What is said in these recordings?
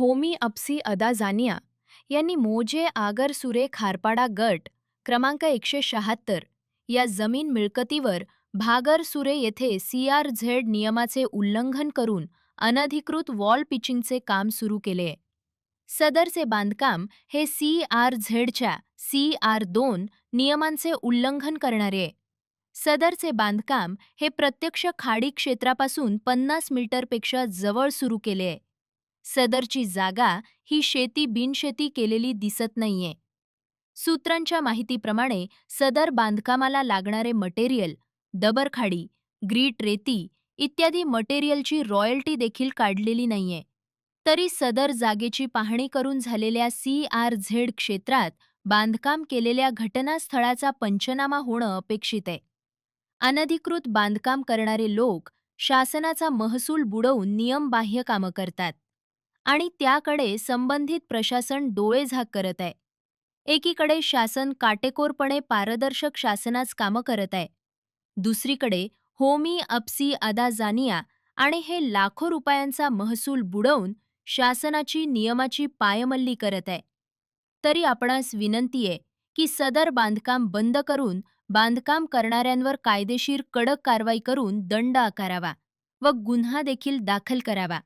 होमी अपसी अदाजानिया यांनी मोजे आगर सुरे खारपाडा गट क्रमांक 176 या जमीन मिळकतीवर भागर सुरे येथे CRZ नियमाचे उल्लंघन करून अनधिकृत वॉल पिचिंगचे काम सुरू केले. सदरचे बांधकाम हे CRZच्या CR2 नियमांचे उल्लंघन करणारे आहे. सदरचे बांधकाम हे प्रत्यक्ष खाडी क्षेत्रापासून 50 मीटरपेक्षा जवळ सुरू केले आहे. सदरची जागा ही शेती बिनशेती केलेली दिसत नाहीये. सूत्रांच्या माहितीप्रमाणे सदर बांधकामाला लागणारे मटेरियल, दबरखाडी, ग्रीट रेती इत्यादी मटेरियलची रॉयल्टी देखील काढलेली नाहीये. तरी सदर जागेची पाहणी करून झालेल्या CRZ क्षेत्रात बांधकाम केलेल्या घटनास्थळाचा पंचनामा होणं अपेक्षित आहे. अनधिकृत बांधकाम करणारे लोक शासनाचा महसूल बुडवून नियमबाह्य कामं करतात आणि त्याकडे संबंधित प्रशासन डोळेझाक करत आहे. एकीकडे शासन काटेकोरपणे पारदर्शक शासनाच कामं करत आहे, दुसरीकडे होमी अपसी अदाजानिया आणि हे लाखो रुपयांचा महसूल बुडवून शासनाची नियमाची पायमल्ली करत आहे. तरी आपणास विनंती आहे की सदर बांधकाम बंद करून बांधकाम करणाऱ्यांवर कायदेशीर कडक कारवाई करून दंड आकारावा व गुन्हा देखील दाखल करावा,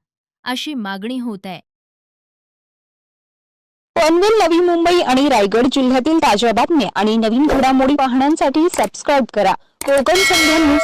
अशी मागणी होत आहे. पनवेल, नवी मुंबई आणि रायगड जिल्ह्यातील ताज्या बातम्या आणि नवीन घडामोडी पाहण्यासाठी सबस्क्राईब करा कोकण संध्या न्यूज.